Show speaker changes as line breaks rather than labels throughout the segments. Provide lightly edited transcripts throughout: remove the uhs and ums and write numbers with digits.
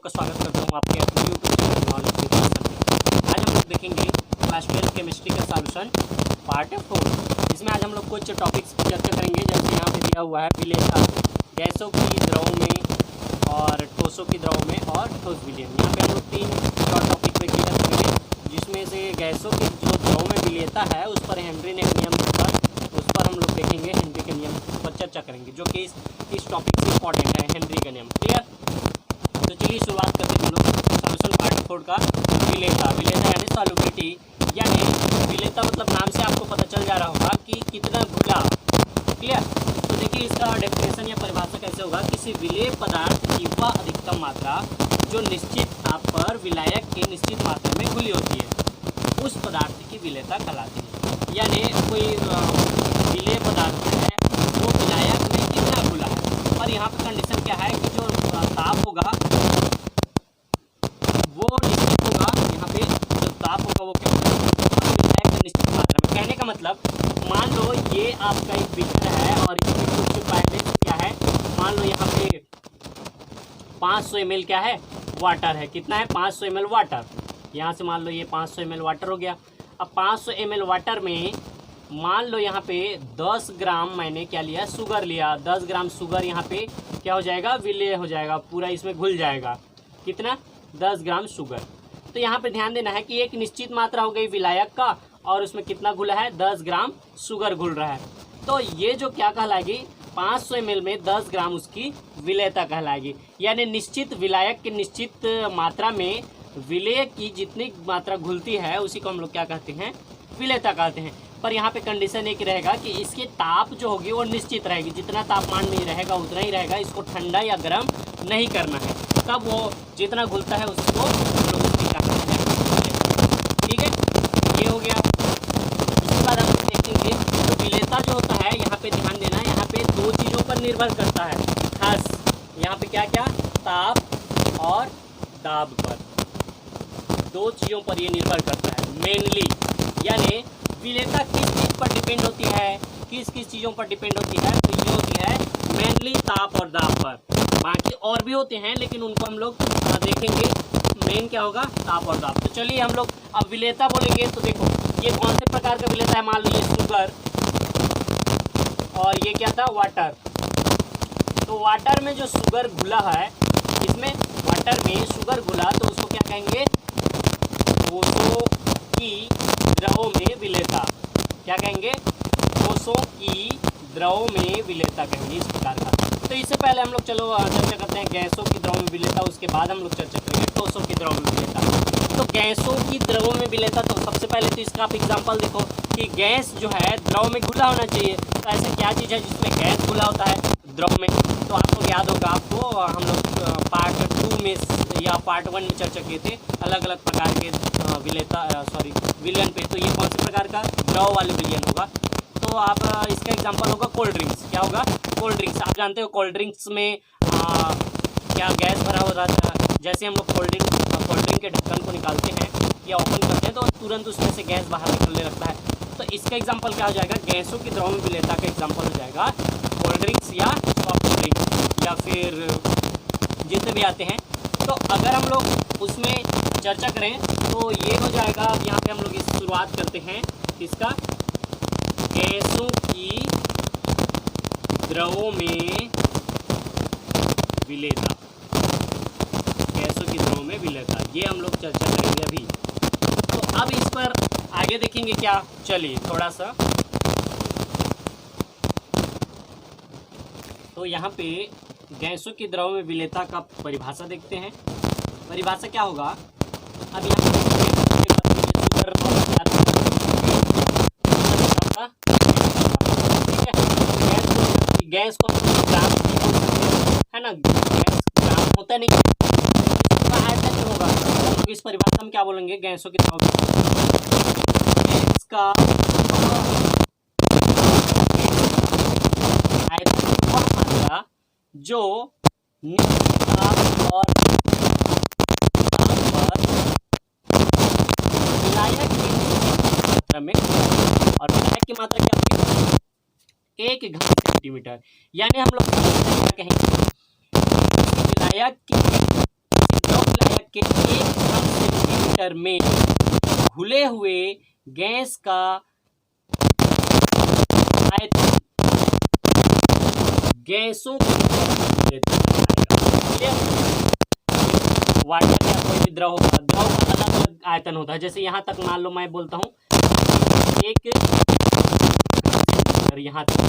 लोग का स्वागत करता हूँ आपके अपने YouTube channel knowledge with master में। आज हम लोग देखेंगे क्लास 12 केमिस्ट्री का सॉल्यूशन पार्ट 4। इसमें आज हम लोग कुछ टॉपिक्स पर चर्चा करेंगे। जैसे यहाँ पे दिया हुआ है विलेयता, गैसों की द्रव में और ठोसों की द्रव में और ठोस विलयन। यहाँ पे हम लोग 3 शॉर्ट टॉपिक पे क्लियर करेंगे, जिसमें से गैसों की जो द्रव में विलेयता है उस पर हेनरी ने नियम रखा, उस पर हम लोग देखेंगे। हेनरी के नियम पर चर्चा करेंगे, जो कि इस टॉपिक से इंपॉर्टेंट है, हेनरी का नियम। क्लियर? तो चलिए शुरुआत करते हैं हम लोग सॉल्यूशन पार्ट 4 का। विलेयता यानी सॉल्युबिलिटी, यानी विलेयता मतलब नाम से आपको पता चल जा रहा होगा कि कितना घुला। क्लियर? तो देखिए इसका डेफिनेशन या परिभाषा कैसे होगा। किसी विलेय पदार्थ की वह अधिकतम मात्रा जो निश्चित ताप पर विलायक की निश्चित मात्रा में घुली होती है, उस पदार्थ की विलेयता कहलाती है। यानी कोई विलेय पदार्थ है वो विलायक में कितना घुला है, और यहाँ पर कंडीशन क्या है कि जो ताप होगा वो निश्चित होगा। यहाँ पे जो ताप होगा वो क्या होगा, विलायक में निश्चित मात्रा में। कहने का मतलब, मान लो ये आपका एक बीकर है और इसमें कुछ बैलेंस क्या है, मान लो यहाँ पे 500 ml क्या है, वाटर है। कितना है? 500 ml वाटर। यहाँ से मान लो ये 500 ml वाटर हो गया। अब 500 ml वाटर में मान लो यहाँ पे 10 ग्राम मैंने क्या लिया, शुगर लिया। 10 ग्राम शुगर यहाँ पे क्या हो जाएगा, विलय हो जाएगा, पूरा इसमें घुल जाएगा। कितना? 10 ग्राम शुगर। तो यहाँ पे ध्यान देना है कि एक निश्चित मात्रा हो गई विलायक का, और उसमें कितना घुला है, 10 ग्राम शुगर घुल रहा है। तो ये जो क्या कहलाएगी, 500 ml में 10 ग्राम उसकी विलेयता कहलाएगी। यानी निश्चित विलायक की निश्चित मात्रा में विलेय की जितनी मात्रा घुलती है उसी को हम लोग क्या कहते हैं, विलेयता कहते हैं। पर यहाँ पे कंडीशन एक रहेगा कि इसकी ताप जो होगी वो निश्चित रहेगी, जितना तापमान में रहेगा उतना ही रहेगा। इसको ठंडा या गर्म नहीं करना है, तब वो जितना घुलता है उसको हम लोग कहते हैं। ठीक है, ये हो गया। उसके बाद हम लोग देखेंगे तो विलेयता जो होता है, यहाँ पे ध्यान देना, यहाँ पे 2 चीज़ों पर निर्भर करता है खास। यहाँ पे क्या क्या, ताप और दाब पर, 2 चीज़ों पर ये निर्भर करता है मेनली। यानी विलेयता किस चीज़ पर डिपेंड होती है, किस किस चीज़ों पर डिपेंड होती है, तो ये होती है मेनली ताप और दाब पर। बाकी और भी होते हैं लेकिन उनको हम लोग देखेंगे। मेन क्या होगा, ताप और दाब। तो चलिए हम लोग अब विलेयता बोलेंगे तो देखो ये कौन से प्रकार का विलेयता है। मान लीजिए शुगर, और ये क्या था, वाटर। तो वाटर में जो शुगर घुला है, इसमें वाटर में शुगर घुला, तो उसको क्या कहेंगे, ठोसों की द्रव में विलेयता। क्या कहेंगे, ठोसों की द्रव में विलेयता कहेंगे, इस प्रकार का। तो इससे पहले हम लोग चलो चर्चा करते हैं गैसों की द्रव में विलेयता, उसके बाद हम लोग चर्चा करेंगे ठोसों की द्रव में विलेयता। तो गैसों की द्रव में विलेयता, तो सबसे पहले तो इसका आप एग्जाम्पल देखो कि गैस जो है द्रव में घुला होना चाहिए। तो ऐसा क्या चीज़ है जिसमें गैस घुला होता है द्रव में, तो आपको याद होगा, आपको हम लोग पार्ट 2 में या पार्ट 1 में चर्चा किए थे अलग अलग प्रकार के विलयन पे। तो ये कौन से प्रकार का, द्रव वाले विलयन होगा। तो आप इसका एग्जांपल होगा कोल्ड ड्रिंक्स। क्या होगा, कोल्ड ड्रिंक्स। आप जानते हो कोल्ड ड्रिंक्स में क्या गैस भरा हो रहा था। जैसे हम लोग कोल्ड ड्रिंक के ढक्कन को निकालते हैं या ओपन करते हैं तो तुरंत उसमें से गैस बाहर निकलने लगता है। तो इसका एग्जांपल क्या हो जाएगा, गैसों की द्रव में विलेयता का एग्जांपल हो जाएगा कोल्ड ड्रिंक्स या सॉफ्ट ड्रिंक या फिर जितने भी आते हैं। तो अगर हम लोग उसमें चर्चा करें तो ये हो जाएगा। अब यहाँ पे हम लोग इस शुरुआत करते हैं इसका, गैसों की द्रवों में विलेयता। गैसों की द्रवों में विलेयता, ये हम लोग चर्चा करेंगे अभी। तो अब इस पर आगे देखेंगे क्या, चलिए थोड़ा सा। तो यहाँ पे गैसों की द्रव में विलेयता का परिभाषा देखते हैं। परिभाषा क्या होगा, अब यहाँ पे गैस को ग्राम है ना, गैस ग्राम होता नहीं है, ऐसा क्यों होगा। तो इस परिभाषा में क्या बोलेंगे, गैसों की द्रव गैस का मात्रा जो ताप और विलायक की मात्रा में, और विलायक की मात्रा क्या होगी, 1 घन सेंटीमीटर। यानी हम लोग क्या कहेंगे, विलायक की द्रव कि 1 सेंटीमीटर में घुले हुए गैस का आयतन गैसों वाटर या कोई भी द्रव होगा, द्रव का अलग अलग आयतन होता है। जैसे यहाँ तक मान लो मैं बोलता हूँ 1 सेंटीमीटर, यहाँ तक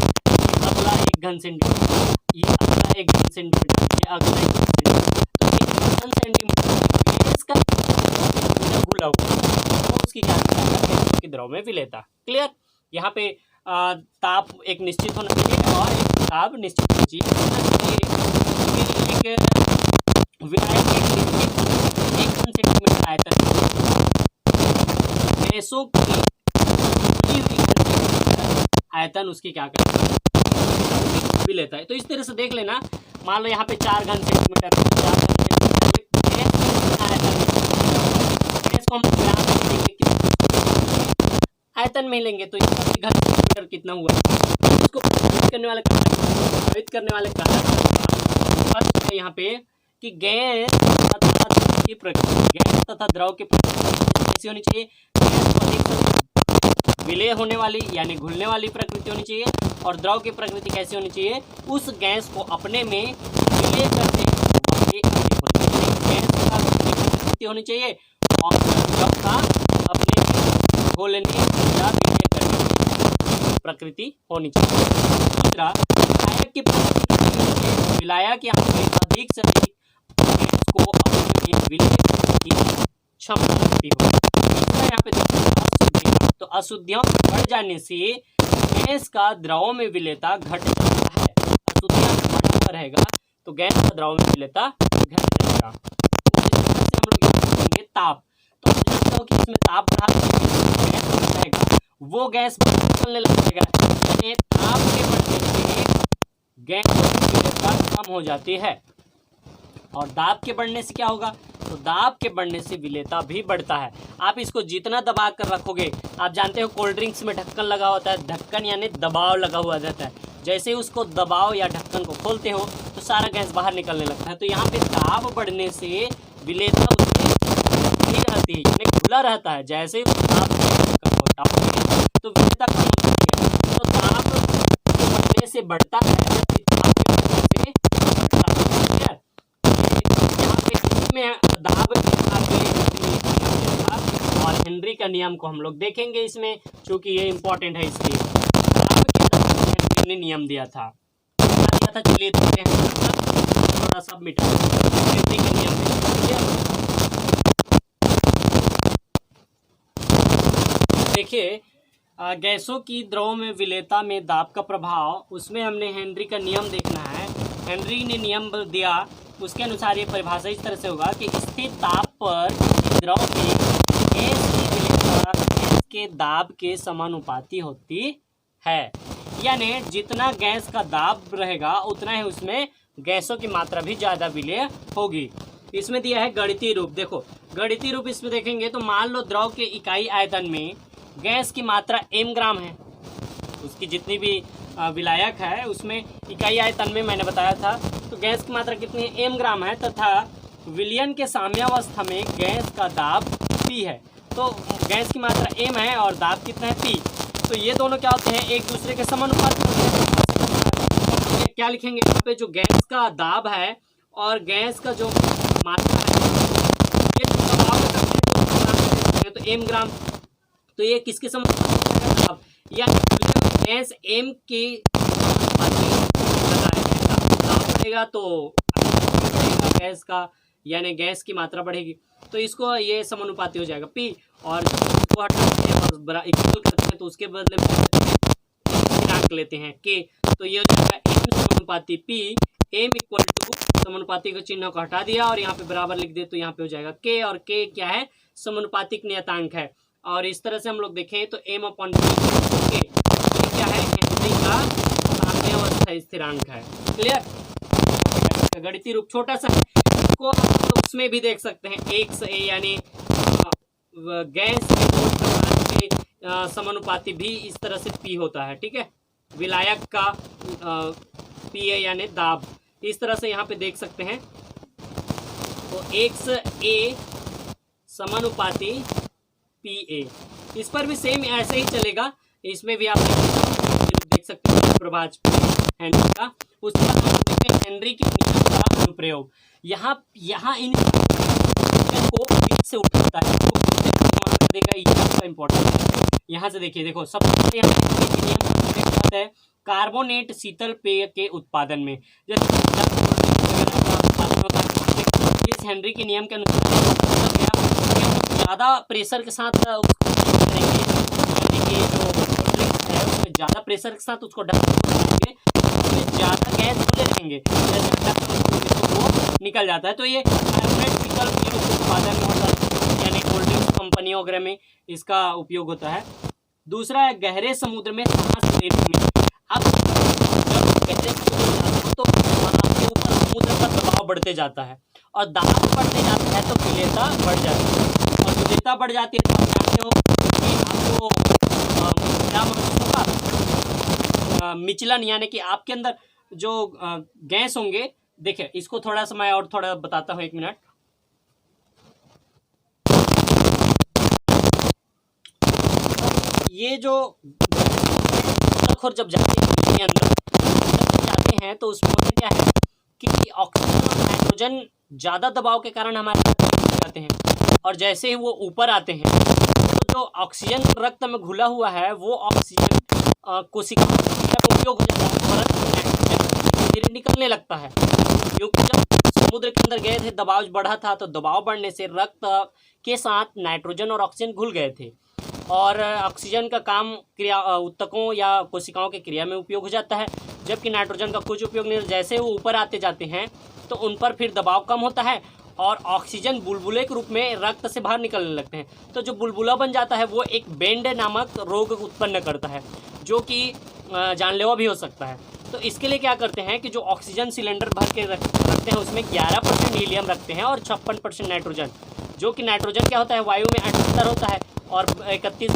अगला 1 घन सेंटीमीटर, ये अगला 1 घन सेंटीमीटर, ये अगला 1 घन सेंटीमीटर। तो 1 घन सेंटीमीटर गैस का घुला हुआ तो उसकी क्या गैस के द्रव में विलेयता। क्लियर। यहाँ पे ताप एक निश्चित होना चाहिए और एक ताप निश्चित होना चाहिए। एक विलायक के 1 घन सेंटीमीटर आयतन गैसों की आयतन उसकी क्या करता है, विलेयता है। तो इस तरह से देख लेना, मान लो यहाँ पे 4 घन सेंटीमीटर, 4 घन सेंटीमीटर आयतन, गैस को हम आयतन में लेंगे तो इसका घन सेंटीमीटर कितना हुआ, इसको प्रभावित करने वाले कारक यहाँ पे कि गैस तथा द्रव की प्रकृति, गैस तथा द्रव की प्रकृति कैसी होनी चाहिए, गैस को अधिक विलय होने वाली यानी घुलने वाली प्रकृति होनी चाहिए, और द्रव की प्रकृति कैसी होनी चाहिए, उस गैस को अपने में विलय करने वाली गैस का प्रकृति होनी चाहिए और द्रव का अपने घोलने या विलय करने की प्रकृति होनी चाहिए। दूसरा, विलायक की प्रकृति, विलायक यहाँ पे अधिक से अधिक गैस को अपने में विलय करने की क्षमता रखती हो। दूसरा यहाँ पे अशुद्धियाँ, तो अशुद्धियाँ बढ़ जाने से गैस का द्रव में विलेयता घट जाता है। अशुद्धियाँ बढ़ा हुआ रहेगा तो गैस का द्रव में विलेयता घट जाएगा। तो इस तरह से हम लोग देखेंगे ताप, तो कि इसमें ताप बढ़ा गैस बढ़ जाएगा, वो गैस निकलने लगेगा, यानी ताप के बढ़ने से गैस की विलेयता कम हो जाती है। और दाब के बढ़ने से क्या होगा, तो दाब के बढ़ने से विलेयता भी बढ़ता है। आप इसको जितना दबा कर रखोगे, आप जानते हो कोल्ड ड्रिंक्स में ढक्कन लगा होता है, ढक्कन यानी दबाव लगा हुआ रहता है, जैसे ही उसको दबाव या ढक्कन को खोलते हो तो सारा गैस बाहर निकलने लगता है। तो यहाँ पे दाब बढ़ने से विलेयता उसमें रहती है यानी खुला रहता है, जैसे ही दाब तो विलेयता कम होती है। तो दाब बढ़ने से बढ़ता है, में दाब और हेनरी का नियम को हम लोग देखेंगे इसमें, क्योंकि ये इंपॉर्टेंट है इसलिए। हेनरी ने नियम दिया था, चलिए देखते हैं, थोड़ा सा मिटा हेनरी का नियम देखिए। गैसों की द्रव में विलेयता में दाब का प्रभाव, उसमें हमने हेनरी का नियम देखना है। हेनरी ने नियम दिया, उसके अनुसार ये परिभाषा इस तरह से होगा कि स्थिर ताप पर द्रव में गैस की विलेयता गैस के दाब के समानुपाती होती है, यानी जितना गैस का दाब रहेगा उतना ही उसमें गैसों की मात्रा भी ज़्यादा विलय होगी। इसमें दिया है गणितीय रूप, देखो गणितीय रूप इसमें देखेंगे तो मान लो द्रव के इकाई आयतन में गैस की मात्रा m ग्राम है, उसकी जितनी भी विलायक है उसमें इकाई आयतन में मैंने बताया था, तो गैस की मात्रा कितनी है, m ग्राम है, तथा विलयन के साम्यावस्था में गैस का दाब p है। तो गैस की मात्रा m है और दाब कितना है p, तो ये दोनों क्या होते हैं, एक दूसरे के समानुपाती होते हैं। क्या लिखेंगे यहाँ पे, जो गैस का दाब है और गैस का जो मात्रा है, ये जो दबाव है तो m ग्राम, तो ये किसके समानुपाती है, या गैस m के बढ़ेगा तो गैस का यानी गैस की मात्रा बढ़ेगी, तो इसको ये समानुपाती हो जाएगा p, और इसको हटाते हैं और इक्वल करते हैं तो उसके बदले में स्थिरांक लेते हैं k, तो ये हो जाएगा m समानुपाती p, m इक्वल टू समानुपाती का चिन्ह को हटा दिया और यहाँ पे बराबर लिख दे तो यहाँ पे हो जाएगा k, और k क्या है, समानुपातिक नियतांक है। और इस तरह से हम लोग देखें तो m अपॉन k क्या है, हेनरी का साम्यावस्था स्थिरांक है। क्लियर। गणितीय रूप छोटा सा है, इसको उसमें भी देख सकते हैं, एक से यानी गैस के समानुपाती भी इस तरह से p होता है, ठीक है, विलायक का p है यानी दाब, इस तरह से यहाँ पे देख सकते हैं। तो XA समानुपाती PA। इस पर भी सेम ऐसे ही चलेगा, इसमें भी आप देख सकते हैं प्रभाज हेनरी का। उसके बाद हम देखते हैं हेनरी के नियम का अनुप्रयोग। यहाँ इन को बीच से उठाता है, तो देगा ये आपका इम्पोर्टेंट है। यहाँ से देखिए, देखो सबसे पहले यहाँ नियम का अनुप्रयोग है कार्बोनेट शीतल पेय के उत्पादन में। जैसे इस हेनरी के नियम के अनुसार ज़्यादा प्रेशर के साथ करेंगे, यानी कि जो ड्रिंक्स है उसमें ज़्यादा प्रेशर के साथ उसको ढकेंगे, उसमें ज़्यादा गैस खुले रहेंगे, जैसे वो निकल जाता है। तो ये कार्बोनेट शीतल पेय उत्पादन में होता है, यानी कोल्ड ड्रिंक्स कंपनी वगैरह में इसका उपयोग होता है। दूसरा है गहरे समुद्र में सांस लेने में। अब जब गहरे समुद्र में जाते हो तो आपके ऊपर समुद्र का दबाव बढ़ते जाता है, और दबाव बढ़ते जाता है तो विलेयता बढ़ जाती है, और विलेयता बढ़ जाती है तो आप जानते हो कि आपको क्या महसूस होगा, मिचलन, यानी कि आपके अंदर जो गैस होंगे। देखिए इसको थोड़ा सा मैं और थोड़ा बताता हूँ, 1 मिनट। ये जो जब जाते हैं अंदर, जब जाते हैं तो उसमें होता क्या है कि ऑक्सीजन और नाइट्रोजन ज़्यादा दबाव के कारण हमारे जाते हैं, और जैसे ही वो ऊपर आते हैं तो जो ऑक्सीजन रक्त में घुला हुआ है वो ऑक्सीजन कोशिका का उपयोग हो जाता है, और नाइट्रोजन धीरे निकलने लगता है, क्योंकि जब समुद्र के अंदर गए थे दबाव बढ़ा था, तो दबाव बढ़ने से रक्त के साथ नाइट्रोजन और ऑक्सीजन घुल गए थे, और ऑक्सीजन का काम क्रिया ऊतकों या कोशिकाओं की क्रिया में उपयोग हो जाता है, जबकि नाइट्रोजन का कुछ उपयोग नहीं। जैसे वो ऊपर आते जाते हैं तो उन पर फिर दबाव कम होता है, और ऑक्सीजन बुलबुले के रूप में रक्त से बाहर निकलने लगते हैं। तो जो बुलबुला बन जाता है वो एक बेंड नामक रोग उत्पन्न करता है, जो कि जानलेवा भी हो सकता है। तो इसके लिए क्या करते हैं कि जो ऑक्सीजन सिलेंडर भर के रखते हैं उसमें 11% हीलियम रखते हैं और 56% नाइट्रोजन, जो कि नाइट्रोजन क्या होता है वायु में 78 होता है, और 21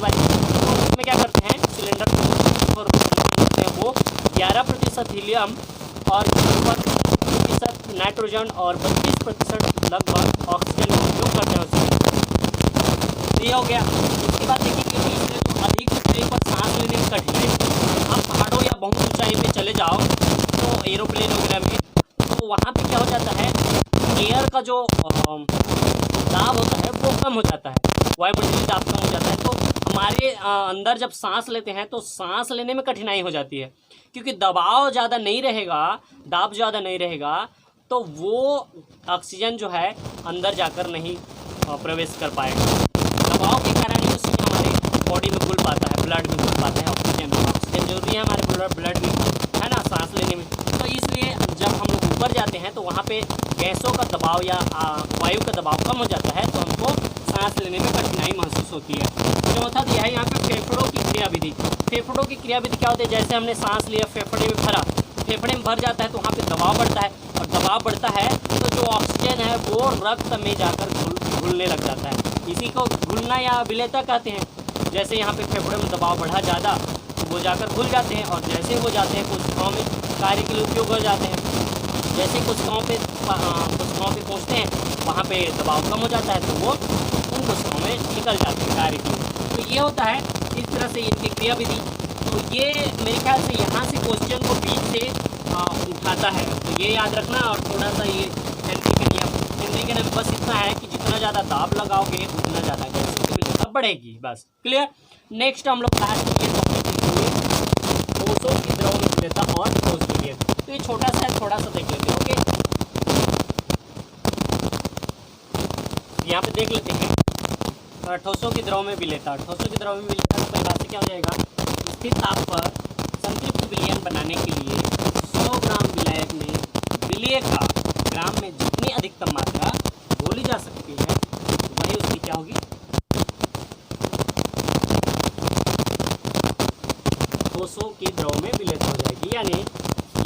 वायु। तो उसमें क्या करते हैं सिलेंडर वो 11% हीलियम और 4% नाइट्रोजन और 32% लगभग ऑक्सीजन का उपयोग करते हैं उसमें। ये हो गया। उसके बाद देखिए कि इसमें तो अधिक ऊंचाई पर सांस लेने में कठिनाई, आप पहाड़ों या बहुत ऊंचाई पे चले जाओ तो एरोप्लेन वगैरह में, तो वहाँ पे क्या हो जाता है एयर का जो दाब होता है वो कम हो जाता है, वायुमंडलीय दाब कम हो जाता है। तो हमारे अंदर जब सांस लेते हैं तो सांस लेने में कठिनाई हो जाती है, क्योंकि दबाव ज़्यादा नहीं रहेगा, दाब ज़्यादा नहीं रहेगा, तो वो ऑक्सीजन जो है अंदर जाकर नहीं प्रवेश कर पाएगा। दबाव के कारण ही उसमें हमारे बॉडी में घुल पाता है, ब्लड में घुल पाता है ऑक्सीजन जरूरी है हमारे ब्लड में, है ना, सांस लेने में। तो इसलिए जब हम लोग ऊपर जाते हैं तो वहाँ पे गैसों का दबाव या वायु का दबाव कम हो जाता है, तो हमको सांस लेने में कठिनाई महसूस होती है। चौथा दिया है यहाँ पे फेफड़ों की क्रियाविधि। फेफड़ों की क्रियाविधि क्या होती है, जैसे हमने सांस लिया फेफड़े में भरा, फेफड़े में भर जाता है तो वहाँ पे दबाव बढ़ता है, और दबाव बढ़ता है तो जो ऑक्सीजन है वो रक्त में जाकर घुलने लग जाता है। इसी को घुलना या विलेयता कहते हैं। जैसे यहाँ पे फेफड़े में दबाव बढ़ा ज़्यादा तो वो जाकर घुल जाते हैं, और जैसे वो जाते हैं कोशिकाओं में कार्य के लिए उपयोग हो जाते हैं। जैसे कोशिकाओं पे पहुँचते हैं वहाँ पे दबाव कम हो जाता है, तो वो उन कोशिकाओं में निकल जाते हैं कार्य के लिए। तो ये होता है इस तरह से इनकी क्रियाविधि। तो ये मेरे ख्याल से यहाँ से क्वेश्चन को बीच से उठाता है, तो ये याद रखना। और थोड़ा सा ये हेनरी के नियम बस इतना है कि जितना ज़्यादा दाब लगाओगे उतना ज़्यादा गैस की विलेयता बढ़ेगी, बस क्लियर। नेक्स्ट हम लोग बात ठोसों की द्रव में विलेयता और ठोस विलेयता। तो ये छोटा सा है, थोड़ा सा देख लेते हैं। ओके, यहाँ पे देख लेते हैं ठोसों की द्रव में विलेयता। ठोसों की द्रव में विलेयता तो पहला से क्या हो जाएगा, स्थिर ताप पर संतृप्त विलयन बनाने के लिए 100 ग्राम विलायक में विलेय का ग्राम में जितनी अधिकतम मात्रा घोली जा सकती है वही उसकी क्या होगी, ठोसों की द्रव में विलेयता हो जाएगी। यानी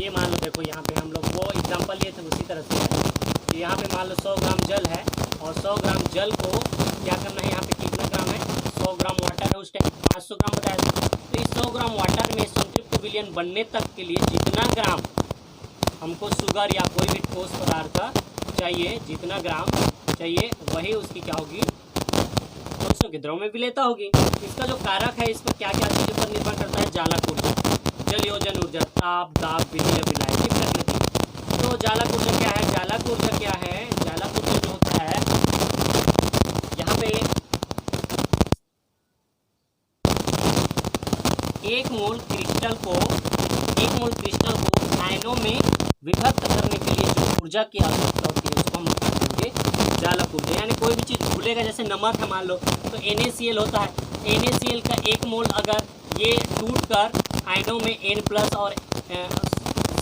ये मान लो, देखो यहाँ पे हम लोग वो एग्जांपल लिए थे उसी तरह से है। यहाँ पे मान लो 100 ग्राम जल है, और 100 ग्राम जल को क्या करना है, यहाँ पे कितना ग्राम है, 100 ग्राम वाटर है, उस टाइम 500 ग्राम बताया था। तो इस 100 ग्राम वाटर में संतृप्त विलयन बनने तक के लिए जितना ग्राम हमको शुगर या कोई भी ठोस पदार्थ चाहिए, जितना ग्राम चाहिए वही उसकी क्या होगी, कोशियों के द्रव में विलेयता होगी। इसका जो कारक है इस पर क्या क्या चीज़ों पर निर्भर करता है, जालक ऊर्जा, जल योजन ऊर्जा, ताप, दाब, विधि या विलायक की प्रकृति। तो जालक ऊर्जा क्या है, जालक ऊर्जा क्या है, जालक ऊर्जा जो होता है यहाँ पे एक मोल क्रिस्टल को आयनों में विभक्त करने के लिए जो ऊर्जा की आवश्यकता होती है उसको हम लोग कहेंगे जालक ऊर्जा। यानी कोई भी चीज़ घुलेगा, जैसे नमक है मान लो, तो NaCl होता है, NaCl का एक मोल अगर ये टूट कर आयनों में N+ और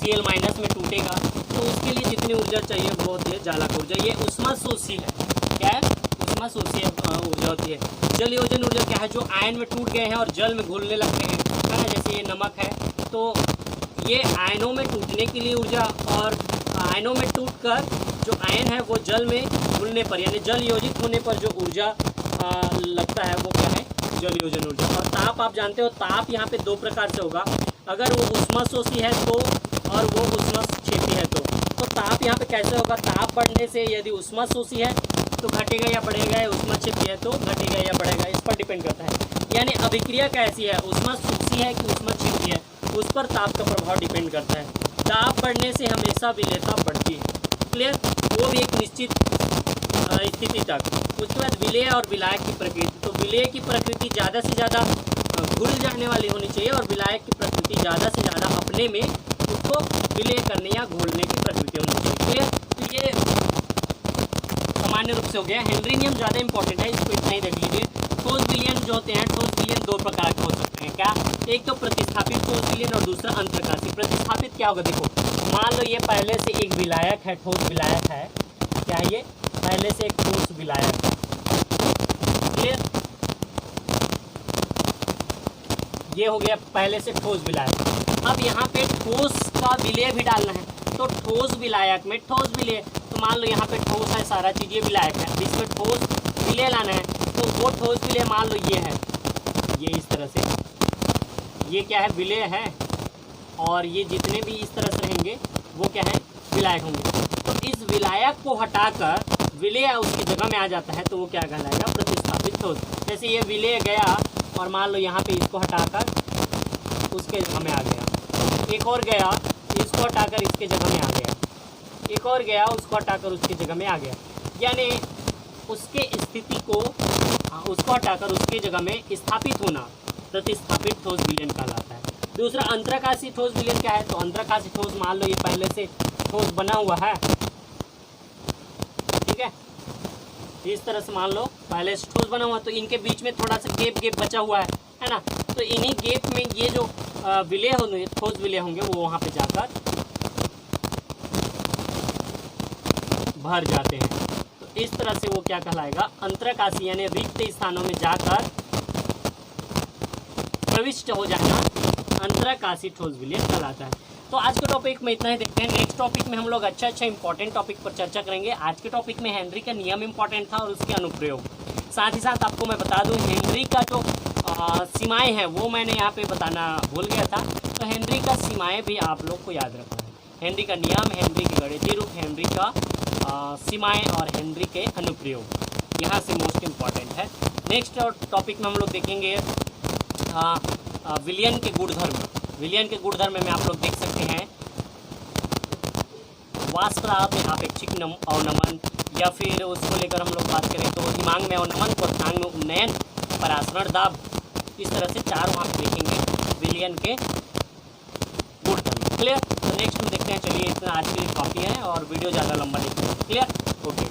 Cl- में टूटेगा तो उसके लिए जितनी ऊर्जा चाहिए वो होती है जालक ऊर्जा। ये ऊष्माशोषी है, क्या है, ऊष्माशोषी ऊर्जा होती है। जल योजन ऊर्जा क्या है, जो आयन में टूट गए हैं और जल में घुलने लगते हैं, है ना, जैसे ये नमक है तो ये आयनों में टूटने के लिए ऊर्जा, और आयनों में टूटकर जो आयन है वो जल में घुलने पर यानी जल योजित होने पर जो ऊर्जा लगता है वो क्या है, जल योजन ऊर्जा। और ताप आप जानते हो, ताप यहाँ पे दो प्रकार से होगा, अगर वो ऊष्माशोषी है तो और वो ऊष्माक्षेपी है तो ताप यहाँ पे कैसे होगा, ताप बढ़ने से यदि ऊष्माशोषी है तो घटेगा या बढ़ेगा, या ऊष्माक्षेपी है तो घटेगा या बढ़ेगा, इस पर डिपेंड करता है। यानी अभिक्रिया कैसी है, ऊष्माशोषी है कि ऊष्माक्षेपी है, उस पर ताप का प्रभाव डिपेंड करता है। ताप बढ़ने से हमेशा विलेयता बढ़ती है, क्लियर, वो भी एक निश्चित स्थिति तक। उसके बाद विलेय और विलायक की प्रकृति, तो विलेय की प्रकृति ज़्यादा से ज़्यादा घुल जाने वाली होनी चाहिए और विलायक की प्रकृति ज़्यादा से ज़्यादा अपने में उसको विलेय करने या घोलने की प्रकृति होनी चाहिए, क्लियर। तो ये सामान्य रूप से हो गया। हेनरी नियम ज़्यादा इंपॉर्टेंट है, इसको इतना ही देख लीजिए। ठोस विलयन जो होते हैं, ठोस विलयन दो प्रकार के हो सकते हैं, क्या, एक तो प्रतिस्थापित ठोस विलयन और दूसरा अंतरकाशी। प्रतिस्थापित क्या होगा, देखो मान लो ये पहले से एक विलायक है, ठोस विलायक है, क्या है ये, पहले से एक ठोस विलायक है, क्लियर, ये हो गया पहले से ठोस विलायक। अब यहाँ पे ठोस का विलेय भी डालना है, तो ठोस विलायक में ठोस विलेय, तो मान लो यहाँ पे ठोस है, सारा चीज़ ये विलायक है, अब इसमें ठोस विलेय लाना है, तो वो ठोस विलेय मान लो ये है, ये इस तरह से, ये क्या है, विलेय है, और ये जितने भी इस तरह से रहेंगे वो क्या है, विलायक होंगे। तो इस विलायक को हटाकर विलेय उसकी जगह में आ जाता है, तो वो क्या कहलाएगा, प्रतिस्थापित ठोस। जैसे ये विलेय गया और मान लो यहाँ पे इसको हटाकर उसके जगह में आ गया, एक और गया, इसको हटाकर इसके जगह में आ गया, एक और गया, उसको हटाकर उसकी जगह में आ गया, यानी उसके स्थिति को उसको हटाकर उसकी जगह में स्थापित होना प्रतिस्थापित ठोस विलयन कहलाता है। दूसरा अंतरकाशी ठोस विलयन क्या है, तो अंतरकाशी ठोस मान लो ये पहले से ठोस बना हुआ है, ठीक है, इस तरह से मान लो पहले से ठोस बना हुआ, तो इनके बीच में थोड़ा सा गैप बचा हुआ है ना, तो इन्हीं गैप में ये जो विलय होंगे, ठोस विलय होंगे, वो वहाँ पे जाकर भर जाते हैं। तो इस तरह से वो क्या कहलाएगा, अंतरकाशी, यानी रिक्त स्थानों में जाकर प्रविष्ट हो जाना अंतरकाशी ठोस विलयन कहलाता है। तो आज के टॉपिक में इतना ही देखते हैं। नेक्स्ट टॉपिक में हम लोग अच्छा इंपॉर्टेंट टॉपिक पर चर्चा करेंगे। आज के टॉपिक में हेनरी का नियम इंपॉर्टेंट था और उसके अनुप्रयोग, साथ ही साथ आपको मैं बता दूं हेनरी का जो सीमाएं हैं वो मैंने यहाँ पे बताना भूल गया था, तो हेनरी का सीमाएं भी आप लोग को याद रखना है। हेनरी का नियम, हेनरी के गणितीय रूप, हेनरी का सीमाएं और हेनरी के अनुप्रयोग यहाँ से मोस्ट इम्पॉर्टेंट है। नेक्स्ट टॉपिक में हम लोग देखेंगे विलयन के गुणधर्म। विलयन के गुणधर्म में आप लोग देख सकते हैं वाष्पदाब में आपेक्षिक अवनमन, या फिर उसको लेकर हम लोग बात करें तो हिमांग में अवनमन, क्वथनांग में उन्नयन, परासरण दाब, इस तरह से चार वहाँ देखेंगे विलयन के गुणधर्म। क्लियर। तो नेक्स्ट में देखते हैं। चलिए इतना आज के लिए काफ़ी है और वीडियो ज़्यादा लंबा नहीं, क्लियर, ओके।